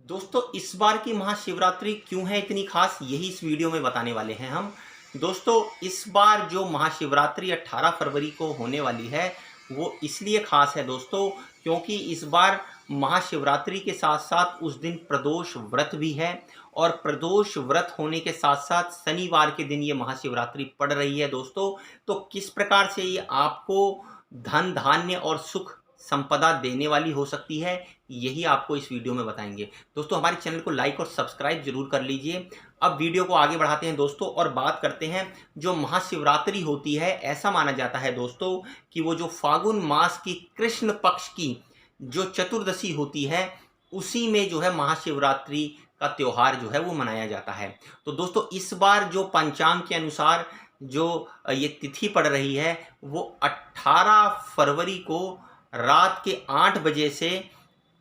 दोस्तों इस बार की महाशिवरात्रि क्यों है इतनी खास, यही इस वीडियो में बताने वाले हैं हम। दोस्तों इस बार जो महाशिवरात्रि 18 फरवरी को होने वाली है वो इसलिए खास है दोस्तों, क्योंकि इस बार महाशिवरात्रि के साथ साथ उस दिन प्रदोष व्रत भी है। और प्रदोष व्रत होने के साथ साथ शनिवार के दिन ये महाशिवरात्रि पड़ रही है दोस्तों। तो किस प्रकार से ये आपको धन धान्य और सुख संपदा देने वाली हो सकती है, यही आपको इस वीडियो में बताएंगे। दोस्तों हमारे चैनल को लाइक और सब्सक्राइब जरूर कर लीजिए। अब वीडियो को आगे बढ़ाते हैं दोस्तों और बात करते हैं। जो महाशिवरात्रि होती है, ऐसा माना जाता है दोस्तों कि वो जो फागुन मास की कृष्ण पक्ष की जो चतुर्दशी होती है, उसी में जो है महाशिवरात्रि का त्योहार जो है वो मनाया जाता है। तो दोस्तों इस बार जो पंचांग के अनुसार जो ये तिथि पड़ रही है वो 18 फरवरी को रात के 8 बजे से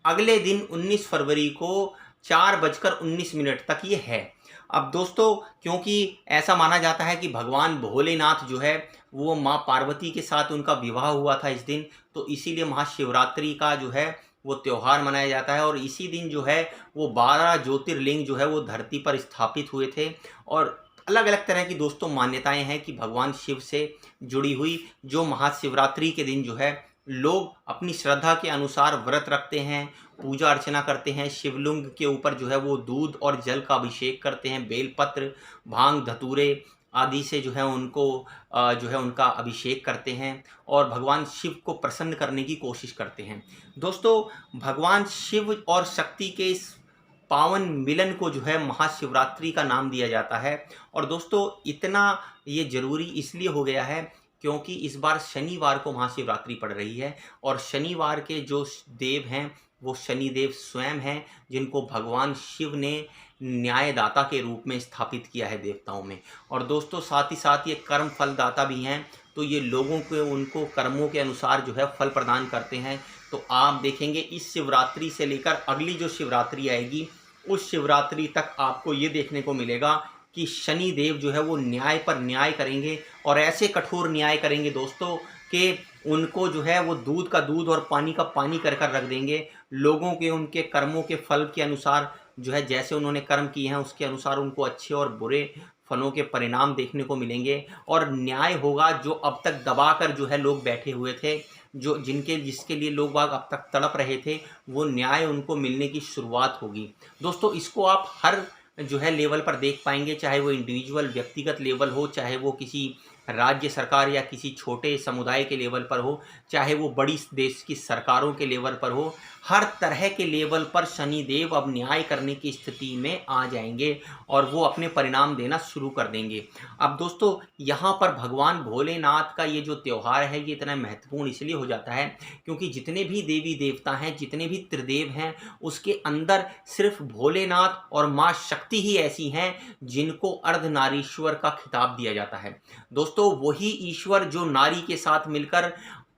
अगले दिन 19 फरवरी को 4:19 तक ये है। अब दोस्तों क्योंकि ऐसा माना जाता है कि भगवान भोलेनाथ जो है वो माँ पार्वती के साथ उनका विवाह हुआ था इस दिन, तो इसीलिए महाशिवरात्रि का जो है वो त्यौहार मनाया जाता है। और इसी दिन जो है वो 12 ज्योतिर्लिंग जो है वो धरती पर स्थापित हुए थे। और अलग अलग तरह की दोस्तों मान्यताएं हैं कि भगवान शिव से जुड़ी हुई, जो महाशिवरात्रि के दिन जो है लोग अपनी श्रद्धा के अनुसार व्रत रखते हैं, पूजा अर्चना करते हैं, शिवलिंग के ऊपर जो है वो दूध और जल का अभिषेक करते हैं, बेलपत्र भांग धतूरे आदि से जो है उनको जो है उनका अभिषेक करते हैं और भगवान शिव को प्रसन्न करने की कोशिश करते हैं। दोस्तों भगवान शिव और शक्ति के इस पावन मिलन को जो है महाशिवरात्रि का नाम दिया जाता है। और दोस्तों इतना ये जरूरी इसलिए हो गया है क्योंकि इस बार शनिवार को महाशिवरात्रि पड़ रही है और शनिवार के जो देव हैं वो शनिदेव स्वयं हैं, जिनको भगवान शिव ने न्यायदाता के रूप में स्थापित किया है देवताओं में। और दोस्तों साथ ही साथ ये कर्म फलदाता भी हैं, तो ये लोगों को उनको कर्मों के अनुसार जो है फल प्रदान करते हैं। तो आप देखेंगे इस शिवरात्रि से लेकर अगली जो शिवरात्रि आएगी उस शिवरात्रि तक आपको ये देखने को मिलेगा कि शनि देव जो है वो न्याय पर न्याय करेंगे और ऐसे कठोर न्याय करेंगे दोस्तों कि उनको जो है वो दूध का दूध और पानी का पानी कर कर रख देंगे। लोगों के उनके कर्मों के फल के अनुसार जो है जैसे उन्होंने कर्म किए हैं उसके अनुसार उनको अच्छे और बुरे फलों के परिणाम देखने को मिलेंगे। और न्याय होगा, जो अब तक दबाकर जो है लोग बैठे हुए थे, जो जिसके लिए लोग बाग अब तक तड़प रहे थे, वो न्याय उनको मिलने की शुरुआत होगी। दोस्तों इसको आप हर जो है लेवल पर देख पाएंगे, चाहे वो इंडिविजुअल व्यक्तिगत लेवल हो, चाहे वो किसी राज्य सरकार या किसी छोटे समुदाय के लेवल पर हो, चाहे वो बड़ी देश की सरकारों के लेवल पर हो, हर तरह के लेवल पर शनिदेव अब न्याय करने की स्थिति में आ जाएंगे और वो अपने परिणाम देना शुरू कर देंगे। अब दोस्तों यहाँ पर भगवान भोलेनाथ का ये जो त्यौहार है ये इतना महत्वपूर्ण इसलिए हो जाता है क्योंकि जितने भी देवी देवता हैं, जितने भी त्रिदेव हैं, उसके अंदर सिर्फ भोलेनाथ और माँ शक्ति ही ऐसी हैं जिनको अर्धनारीश्वर का खिताब दिया जाता है। दोस्तों वही ईश्वर जो नारी के साथ मिलकर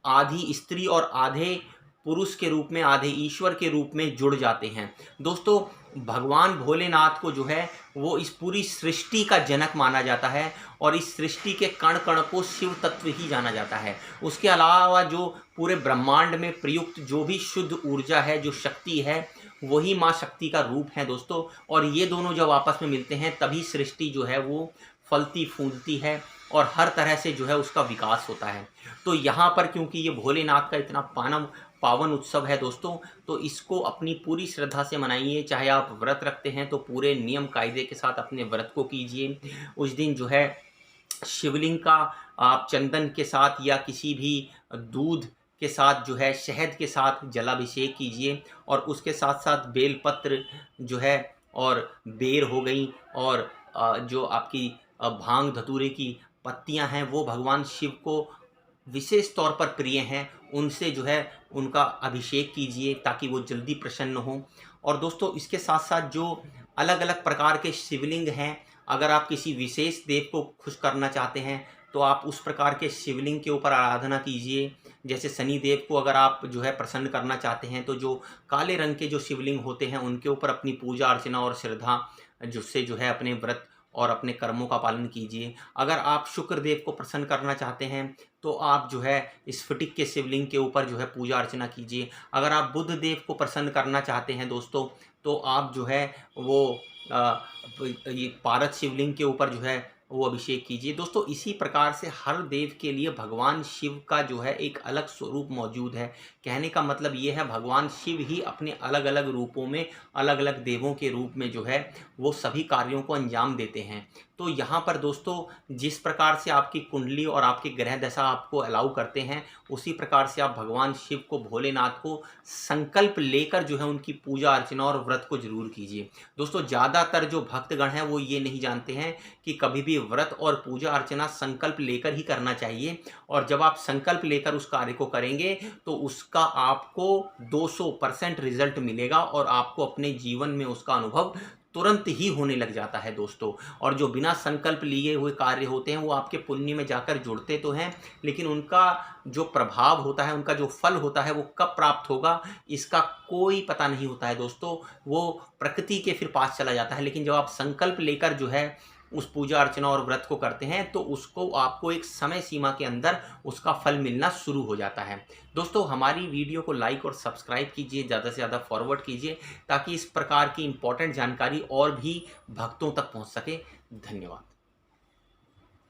आधी स्त्री और आधे पुरुष के रूप में, आधे ईश्वर के रूप में जुड़ जाते हैं। दोस्तों भगवान भोलेनाथ को जो है वो इस पूरी सृष्टि का जनक माना जाता है और इस सृष्टि के कण कण को शिव तत्व ही जाना जाता है। उसके अलावा जो पूरे ब्रह्मांड में प्रयुक्त जो भी शुद्ध ऊर्जा है, जो शक्ति है, वही माँ शक्ति का रूप है दोस्तों। और ये दोनों जब आपस में मिलते हैं तभी सृष्टि जो है वो फलती फूलती है और हर तरह से जो है उसका विकास होता है। तो यहाँ पर क्योंकि ये भोलेनाथ का इतना पावन उत्सव है दोस्तों, तो इसको अपनी पूरी श्रद्धा से मनाइए। चाहे आप व्रत रखते हैं तो पूरे नियम कायदे के साथ अपने व्रत को कीजिए। उस दिन जो है शिवलिंग का आप चंदन के साथ या किसी भी दूध के साथ जो है शहद के साथ जलाभिषेक कीजिए। और उसके साथ साथ बेलपत्र जो है और बेर हो गई और जो आपकी भांग धतूरे की पत्तियां हैं वो भगवान शिव को विशेष तौर पर प्रिय हैं, उनसे जो है उनका अभिषेक कीजिए ताकि वो जल्दी प्रसन्न हो। और दोस्तों इसके साथ साथ जो अलग अलग प्रकार के शिवलिंग हैं, अगर आप किसी विशेष देव को खुश करना चाहते हैं तो आप उस प्रकार के शिवलिंग के ऊपर आराधना कीजिए। जैसे शनि देव को अगर आप जो है प्रसन्न करना चाहते हैं तो जो काले रंग के जो शिवलिंग होते हैं उनके ऊपर अपनी पूजा अर्चना और श्रद्धा जिससे जो है अपने व्रत और अपने कर्मों का पालन कीजिए। अगर आप शुक्र देव को प्रसन्न करना चाहते हैं तो आप जो है स्फटिक के शिवलिंग के ऊपर जो है पूजा अर्चना कीजिए। अगर आप बुध देव को प्रसन्न करना चाहते हैं दोस्तों तो आप जो है वो ये पारद शिवलिंग के ऊपर जो है वो अभिषेक कीजिए। दोस्तों इसी प्रकार से हर देव के लिए भगवान शिव का जो है एक अलग स्वरूप मौजूद है। कहने का मतलब ये है भगवान शिव ही अपने अलग अलग रूपों में अलग अलग देवों के रूप में जो है वो सभी कार्यों को अंजाम देते हैं। तो यहाँ पर दोस्तों जिस प्रकार से आपकी कुंडली और आपकी ग्रह दशा आपको अलाउ करते हैं, उसी प्रकार से आप भगवान शिव को, भोलेनाथ को संकल्प लेकर जो है उनकी पूजा अर्चना और व्रत को जरूर कीजिए। दोस्तों ज़्यादातर जो भक्तगण हैं वो ये नहीं जानते हैं कि कभी भी व्रत और पूजा अर्चना संकल्प लेकर ही करना चाहिए, और जब आप संकल्प लेकर उस कार्य को करेंगे तो उसका आपको 200% रिजल्ट मिलेगा और आपको अपने जीवन में उसका अनुभव तुरंत ही होने लग जाता है दोस्तों। और जो बिना संकल्प लिए हुए कार्य होते हैं वो आपके पुण्य में जाकर जुड़ते तो हैं, लेकिन उनका जो प्रभाव होता है, उनका जो फल होता है वो कब प्राप्त होगा इसका कोई पता नहीं होता है दोस्तों। वो प्रकृति के फिर पास चला जाता है। लेकिन जब आप संकल्प लेकर जो है उस पूजा अर्चना और व्रत को करते हैं तो उसको आपको एक समय सीमा के अंदर उसका फल मिलना शुरू हो जाता है। दोस्तों हमारी वीडियो को लाइक और सब्सक्राइब कीजिए, ज़्यादा से ज़्यादा फॉरवर्ड कीजिए, ताकि इस प्रकार की इम्पोर्टेंट जानकारी और भी भक्तों तक पहुंच सके। धन्यवाद।